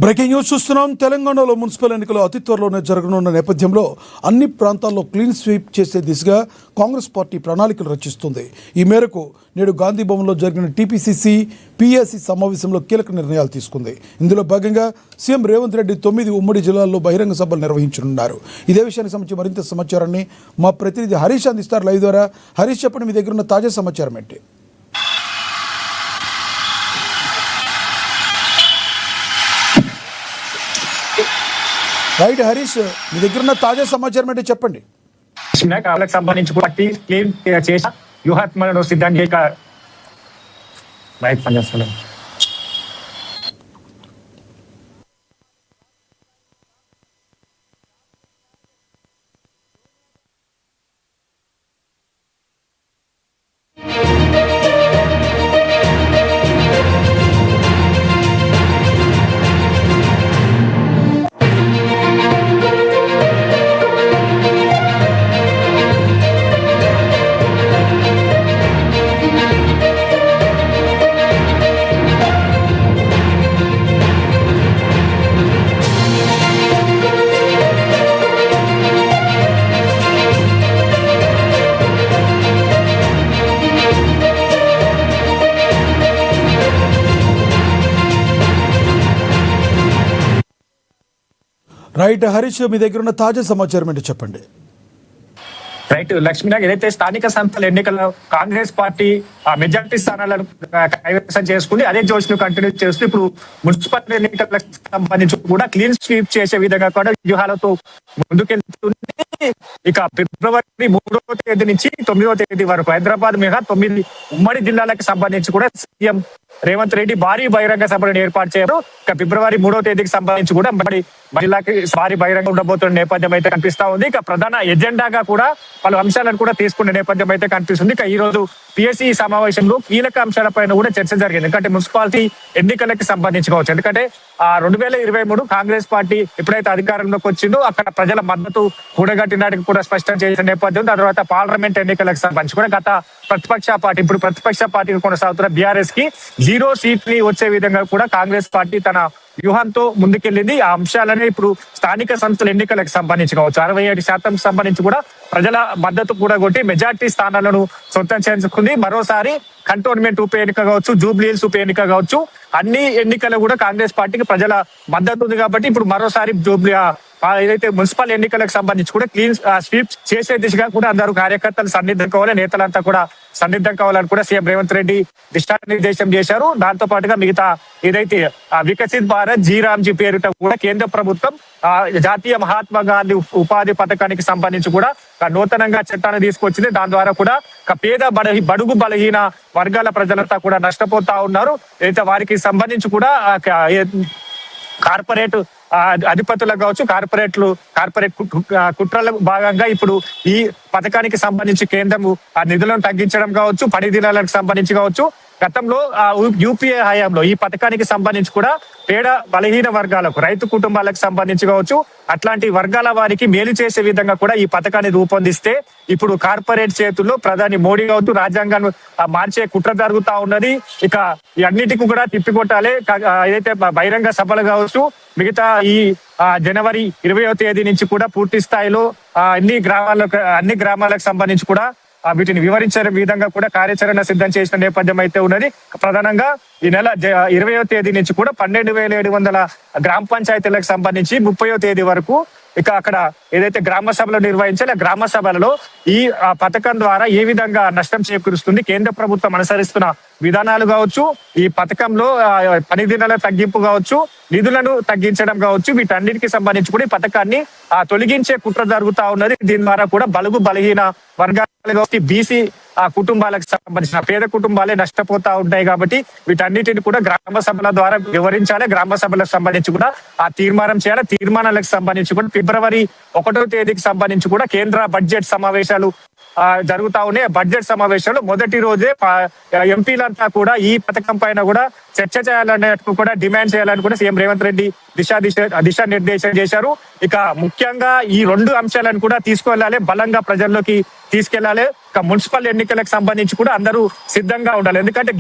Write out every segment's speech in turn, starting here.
Breaking news చూస్తున్నాం. తెలంగాణలో municipal ఎన్నికలు అతి త్వరలోనే జరగనున్న నేపథ్యంలో అన్ని ప్రాంతాల్లో క్లీన్ స్వీప్ చేసే దిశగా కాంగ్రెస్ పార్టీ ప్రణాళికలు రచిస్తుంది. ఈ మేరకు నేడు గాంధీ భవన్లో జరిగిన టీపీసీసీ పీఏసీ సమావేశంలో కీలక నిర్ణయాలు తీసుకుంది. ఇందులో భాగంగా సీఎం రేవంత్ రెడ్డి 9 ఉమ్మడి జిల్లాల్లో బహిరంగ సభలు నిర్వహించనున్నారు. ఇదే విషయానికి సంబంధించి మరింత సమాచారాన్ని మా ప్రతినిధి హరీష్ అందిస్తారు లైవ్ ద్వారా. హరీష్, చెప్పండి, మీ దగ్గర ఉన్న తాజా సమాచారం ఏంటి? రైట్ హరీష్, మీ దగ్గర ఉన్న తాజా సమాచారం ఏంటి చెప్పండి. సంబంధించి వ్యూహాత్మలను సిద్ధం చేయక పనిచేస్తున్నాం. రైట్ హరీష్, మీ దగ్గర ఉన్న తాజా సమాచారం ఏంటి చెప్పండి. రైట్ లక్ష్మీనాగ్, ఏదైతే స్థానిక సంస్థల ఎన్నికల్లో కాంగ్రెస్ పార్టీ మెజార్టీ స్థానాలను కైవసం చేసుకుని అదే జోష్ ను కంటిన్యూ చేస్తూ ఇప్పుడు మున్సిపల్ ఎన్నికలకు సంబంధించి కూడా క్లీన్ స్వీప్ చేసే విధంగా కూడా వ్యూహాలతో ముందుకెళ్తుంది. ఇక ఫిబ్రవరి 3వ తేదీ నుంచి 9వ తేదీ వరకు హైదరాబాద్ మినహా 9 ఉమ్మడి జిల్లాలకు సంబంధించి కూడా సీఎం రేవంత్ రెడ్డి భారీ బహిరంగ సభలను ఏర్పాటు చేశారు. ఇక ఫిబ్రవరి 3వ తేదీకి సంబంధించి కూడా జిల్లాకి భారీ బహిరంగ ఉండబోతున్న నేపథ్యం అయితే కనిపిస్తా ఉంది. ఇక ప్రధాన ఎజెండాగా కూడా పలు అంశాలను కూడా తీసుకునే నేపథ్యం అయితే కనిపిస్తుంది. ఇక ఈ రోజు పిఎస్సి సమావేశంలో కీలక అంశాలపైన కూడా చర్చ జరిగింది. ఎందుకంటే మున్సిపాలిటీ ఎన్నికలకు సంబంధించి కావచ్చు, ఎందుకంటే 2023 కాంగ్రెస్ పార్టీ ఎప్పుడైతే అధికారంలోకి వచ్చిందో అక్కడ ప్రజల మద్దతు కూడగట్టినాటికి కూడా స్పష్టం చేసిన నేపథ్యం. దాని తర్వాత పార్లమెంట్ ఎన్నికలకు సంబంధించి కూడా గత ప్రతిపక్ష పార్టీ, ఇప్పుడు ప్రతిపక్ష పార్టీకి కొనసాగుతున్న బీఆర్ఎస్ కి 0 సీట్లు వచ్చే విధంగా కూడా కాంగ్రెస్ పార్టీ తన వ్యూహంతో ముందుకెళ్ళింది. ఆ అంశాలనే ఇప్పుడు స్థానిక సంస్థల ఎన్నికలకు సంబంధించి కావచ్చు 67% సంబంధించి కూడా ప్రజల మద్దతు కూడా కొట్టి మెజార్టీ స్థానాలను సొంతం చేసుకుంది. మరోసారి కంటోన్మెంట్ ఉప ఎన్నిక కావచ్చు, జూబ్లీహిల్స్ ఉప ఎన్నిక కావచ్చు, అన్ని ఎన్నికలు కూడా కాంగ్రెస్ పార్టీకి ప్రజల మద్దతు ఉంది. కాబట్టి ఇప్పుడు మరోసారి ఏదైతే మున్సిపల్ ఎన్నికలకు సంబంధించి కూడా క్లీన్ స్వీప్ చేసే దిశగా కూడా అందరూ కార్యకర్తలు సన్నిద్ధం కావాలి, నేతలంతా కూడా సన్నిద్ధం కావాలని కూడా సీఎం రేవంత్ రెడ్డి దిశానిర్దేశం చేశారు. దాంతో పాటుగా మిగతా ఏదైతే వికసిత్ భారత్ జీరామ్జీ పేరుట కూడా కేంద్ర ప్రభుత్వం జాతీయ మహాత్మా గాంధీ ఉపాధి పథకానికి సంబంధించి కూడా నూతనంగా చట్టాన్ని తీసుకొచ్చింది. దాని ద్వారా కూడా పేద బడుగు బలహీన వర్గాల ప్రజలంతా కూడా నష్టపోతా ఉన్నారు. అయితే వారికి సంబంధించి కూడా కార్పొరేట్ అధిపతులకు కావచ్చు, కార్పొరేట్ కుట్రలకు భాగంగా ఇప్పుడు ఈ పథకానికి సంబంధించి కేంద్రం ఆ నిధులను తగ్గించడం కావచ్చు, పని దినాలకు సంబంధించి కావచ్చు. గతంలో యూపీఏ హయాంలో ఈ పథకానికి సంబంధించి కూడా పేద బలహీన వర్గాలకు, రైతు కుటుంబాలకు సంబంధించి కావచ్చు, అట్లాంటి వర్గాల వారికి మేలు చేసే విధంగా కూడా ఈ పథకాన్ని రూపొందిస్తే ఇప్పుడు కార్పొరేట్ చేతుల్లో ప్రధాని మోడీ కావచ్చు రాజ్యాంగాన్ని మార్చే కుట్ర జరుగుతా ఉన్నది. ఇక అన్నిటికీ కూడా తిప్పికొట్టాలి. ఏదైతే బహిరంగ సభలు కావచ్చు, మిగతా ఈ జనవరి 20వ తేదీ నుంచి కూడా పూర్తి స్థాయిలో అన్ని గ్రామాలకు సంబంధించి కూడా వీటిని వివరించే విధంగా కూడా కార్యాచరణ సిద్ధం చేసిన నేపథ్యం అయితే ఉన్నది. ప్రధానంగా ఈ నెల 20వ తేదీ నుంచి కూడా 12,700 గ్రామ పంచాయతీలకు సంబంధించి 30వ తేదీ వరకు ఇక అక్కడ ఏదైతే గ్రామ సభలు నిర్వహించాలి, గ్రామ సభలలో ఈ పథకం ద్వారా ఏ విధంగా నష్టం చేకూరుస్తుంది, కేంద్ర ప్రభుత్వం అనుసరిస్తున్న విధానాలు కావచ్చు, ఈ పథకంలో పని దినాల తగ్గింపు కావచ్చు, నిధులను తగ్గించడం కావచ్చు, వీటన్నిటికి సంబంధించి కూడా ఈ పథకాన్ని తొలగించే కుట్ర జరుగుతా ఉన్నది. దీని ద్వారా కూడా బలుగు బలహీన వర్గాలు కావచ్చు, బీసీ కుటుంబాలకు సంబంధించిన పేద కుటుంబాలే నష్టపోతా ఉంటాయి. కాబట్టి వీటన్నిటిని కూడా గ్రామ సభల ద్వారా వివరించాలి. గ్రామ సభలకు సంబంధించి కూడా తీర్మానం చేయాలి. తీర్మానాలకు సంబంధించి కూడా ఫిబ్రవరి 1వ తేదీకి సంబంధించి కూడా కేంద్ర బడ్జెట్ సమావేశాలు జరుగుతా ఉన్నాయి. బడ్జెట్ సమావేశంలో మొదటి రోజే ఎంపీలంతా కూడా ఈ పథకం పైన కూడా చర్చ చేయాలన్నట్టు కూడా డిమాండ్ చేయాలని కూడా సీఎం రేవంత్ రెడ్డి దిశానిర్దేశం చేశారు. ఇక ముఖ్యంగా ఈ 2 అంశాలను కూడా తీసుకెళ్లాలి, బలంగా ప్రజల్లోకి తీసుకెళ్లాలి. ఇక మున్సిపల్ ఎన్నికలకు సంబంధించి కూడా అందరూ సిద్ధంగా ఉండాలి. ఎందుకంటే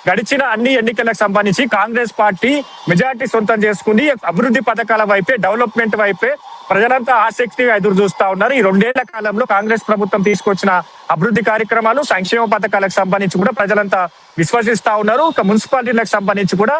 గడిచిన అన్ని ఎన్నికలకు సంబంధించి కాంగ్రెస్ పార్టీ మెజార్టీ సొంతం చేసుకుని అభివృద్ధి పథకాల వైపే, డెవలప్మెంట్ వైపే ప్రజలంతా ఆసక్తిగా ఎదురు చూస్తా ఉన్నారు. ఈ 2 ఏళ్ల కాలంలో కాంగ్రెస్ ప్రభుత్వం తీసుకొచ్చిన అభివృద్ధి కార్యక్రమాలు, సంక్షేమ పథకాలకు సంబంధించి కూడా ప్రజలంతా విశ్వసిస్తా ఉన్నారు. ఇక మున్సిపాలిటీలకు సంబంధించి కూడా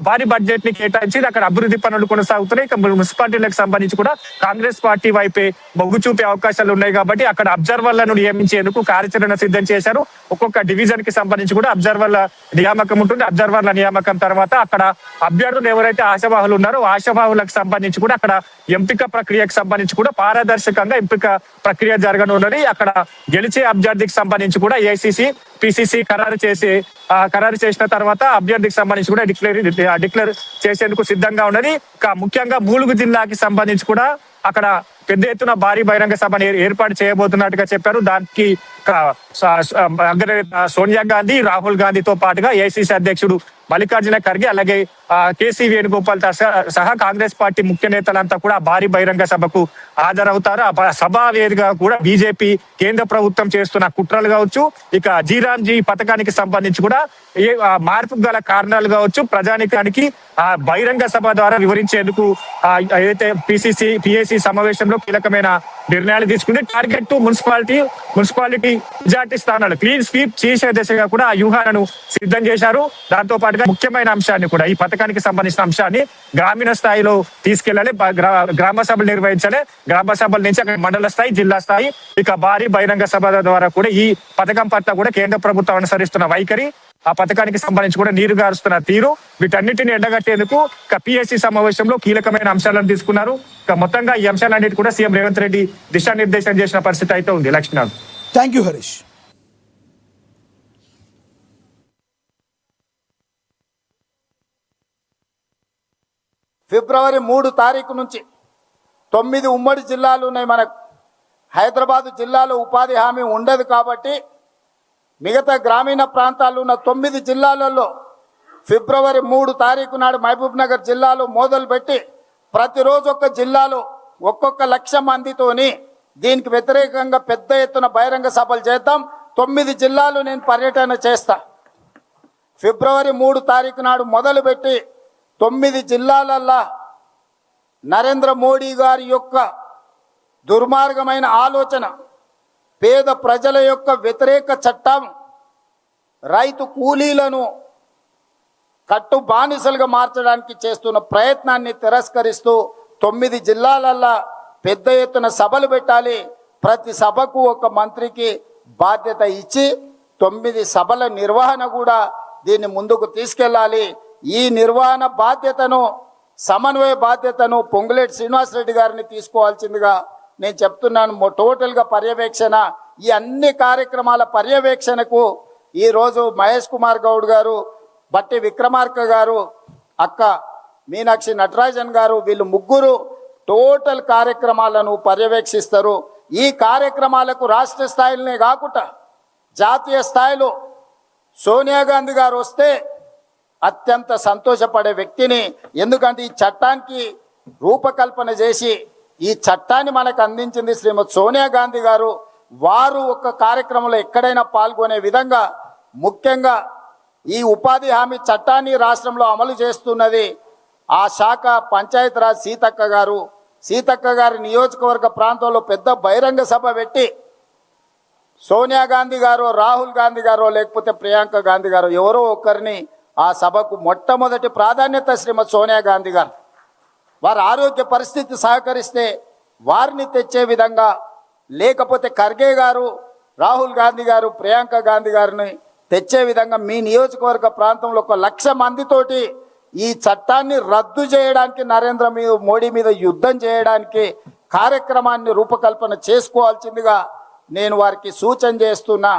భారీ బడ్జెట్ ని కేటాయించి అక్కడ అభివృద్ధి పనులు కొనసాగుతున్నాయి. ఇక మున్సిపాలిటీలకు సంబంధించి కూడా కాంగ్రెస్ పార్టీ వైపే మొగ్గు చూపే అవకాశాలు ఉన్నాయి. కాబట్టి అక్కడ అబ్జర్వర్లను నియమించేందుకు కార్యాచరణ సిద్ధం చేశారు. ఒక్కొక్క డివిజన్ కి సంబంధించి కూడా అబ్జర్వర్ల నియామకం ఉంటుంది. అబ్జర్వర్ల నియామకం తర్వాత అక్కడ అభ్యర్థులు ఎవరైతే ఆశావాహులు ఉన్నారో ఆశావాహులకు సంబంధించి కూడా అక్కడ ఎంపిక ప్రక్రియకు సంబంధించి కూడా పారదర్శకంగా ఎంపిక ప్రక్రియ జరగనున్నది. అక్కడ గెలిచే అభ్యర్థికి సంబంధించి కూడా ఏఐసిసి, పిసిసి ఖరారు చేసిన తర్వాత అభ్యర్థికి సంబంధించి కూడా డిక్లేర్ చేసేందుకు సిద్ధంగా ఉన్నది. ముఖ్యంగా ములుగు జిల్లాకి సంబంధించి కూడా అక్కడ పెద్ద ఎత్తున భారీ బహిరంగ సభను ఏర్పాటు చేయబోతున్నట్టుగా చెప్పారు. దానికి సోనియా గాంధీ, రాహుల్ గాంధీతో పాటుగా ఏఐసిసి అధ్యక్షుడు మల్లికార్జున ఖర్గే, అలాగే కేసీ వేణుగోపాల్ సహా కాంగ్రెస్ పార్టీ ముఖ్య నేతలంతా కూడా భారీ బహిరంగ సభకు హాజరవుతారు. ఆ సభా వేదికగా కూడా బీజేపీ కేంద్ర ప్రభుత్వం చేస్తున్న కుట్రలు కావచ్చు, ఇక జీరాంజీ పథకానికి సంబంధించి కూడా మార్పుకు గల కారణాలు కావచ్చు, ప్రజానికానికి ఆ బహిరంగ సభ ద్వారా వివరించేందుకు ఏదైతే పిఏసి సమావేశంలో కీలకమైన నిర్ణయాలు తీసుకుంటే టార్గెట్ మున్సిపాలిటీ మెజార్టీ స్థానాలు క్లీన్ స్వీప్ చేసే దిశగా కూడా ఆ వ్యూహాలను సిద్ధం చేశారు. దాంతో పాటుగా ముఖ్యమైన అంశాన్ని కూడా ఈ పథకానికి సంబంధించిన అంశాన్ని గ్రామీణ స్థాయిలో తీసుకెళ్లాలి, గ్రామ సభలు నిర్వహించాలి. గ్రామ సభల నుంచి అక్కడ మండల స్థాయి, జిల్లా స్థాయి, ఇక భారీ బహిరంగ సభ ద్వారా కూడా ఈ పథకం పట్ల కూడా కేంద్ర ప్రభుత్వం అనుసరిస్తున్న వైఖరి, ఆ పథకానికి సంబంధించి కూడా నీరు గారుస్తున్న తీరు, వీటన్నిటిని ఎండగట్టేందుకు పిఎస్సి సమావేశంలో కీలకమైన అంశాలను తీసుకున్నారు. మొత్తంగా ఈ అంశాలన్నిటి కూడా సీఎం రేవంత్ రెడ్డి దిశానిర్దేశం చేసిన పరిస్థితి అయితే ఉంది. Lakshminath, thank you Harish. ఫిబ్రవరి 3 తారీఖు నుంచి 9 ఉమ్మడి జిల్లాలు ఉన్నాయి మనకు. హైదరాబాదు జిల్లాలో ఉపాధి హామీ ఉండదు కాబట్టి మిగతా గ్రామీణ ప్రాంతాల్లో ఉన్న 9 జిల్లాలలో ఫిబ్రవరి 3 తారీఖు నాడు మహబూబ్ నగర్ జిల్లాలో మొదలుపెట్టి ప్రతిరోజు ఒక్క జిల్లాలో ఒక్కొక్క 1,00,000 మందితోని దీనికి వ్యతిరేకంగా పెద్ద ఎత్తున బహిరంగ సభలు చేద్దాం. 9 జిల్లాలు నేను పర్యటన చేస్తా. ఫిబ్రవరి 3 తారీఖు నాడు మొదలుపెట్టి 9 జిల్లాలల్లా నరేంద్ర మోడీ గారి యొక్క దుర్మార్గమైన ఆలోచన, పేద ప్రజల యొక్క వ్యతిరేక చట్టం, రైతు కూలీలను కట్టు బానిసలుగా మార్చడానికి చేస్తున్న ప్రయత్నాన్ని తిరస్కరిస్తూ 9 జిల్లాలల్లా పెద్ద ఎత్తున సభలు పెట్టాలి. ప్రతి సభకు ఒక మంత్రికి బాధ్యత ఇచ్చి 9 సభల నిర్వహణ కూడా దీన్ని ముందుకు తీసుకెళ్ళాలి. ఈ నిర్వహణ బాధ్యతను, సమన్వయ బాధ్యతను పొంగులేటి శ్రీనివాసరెడ్డి గారిని తీసుకోవాల్సిందిగా నేను చెప్తున్నాను. టోటల్గా పర్యవేక్షణ, ఈ అన్ని కార్యక్రమాల పర్యవేక్షణకు ఈరోజు మహేష్ కుమార్ గౌడ్ గారు, బట్టి విక్రమార్క గారు, అక్క మీనాక్షి నటరాజన్ గారు, వీళ్ళు ముగ్గురు టోటల్ కార్యక్రమాలను పర్యవేక్షిస్తారు. ఈ కార్యక్రమాలకు రాష్ట్ర స్థాయిలోనే కాకుండా జాతీయ స్థాయిలో సోనియా గాంధీ గారు వస్తే అత్యంత సంతోషపడే వ్యక్తిని. ఎందుకంటే ఈ చట్టానికి రూపకల్పన చేసి ఈ చట్టాన్ని మనకు అందించింది శ్రీమతి సోనియా గాంధీ గారు. వారు ఒక కార్యక్రమంలో ఎక్కడైనా పాల్గొనే విధంగా, ముఖ్యంగా ఈ ఉపాధి హామీ చట్టాన్ని రాష్ట్రంలో అమలు చేస్తున్నది ఆ శాఖ పంచాయతీరాజ్ సీతక్క గారి నియోజకవర్గ ప్రాంతంలో పెద్ద బహిరంగ సభ పెట్టి సోనియా గాంధీ గారు, రాహుల్ గాంధీ గారు, లేకపోతే ప్రియాంక గాంధీ గారు ఎవరో ఒకరిని ఆ సభకు మొట్టమొదటి ప్రాధాన్యత శ్రీమతి సోనియా గాంధీ గారు. వారి ఆరోగ్య పరిస్థితి సహకరిస్తే వారిని తెచ్చే విధంగా, లేకపోతే ఖర్గే గారు, రాహుల్ గాంధీ గారు, ప్రియాంక గాంధీ గారిని తెచ్చే విధంగా మీ నియోజకవర్గ ప్రాంతంలో 1,00,000 మందితోటి ఈ చట్టాన్ని రద్దు చేయడానికి, నరేంద్ర మోడీ మీద యుద్ధం చేయడానికి కార్యక్రమాన్ని రూపకల్పన చేసుకోవాల్సిందిగా నేను వారికి సూచన చేస్తున్నా.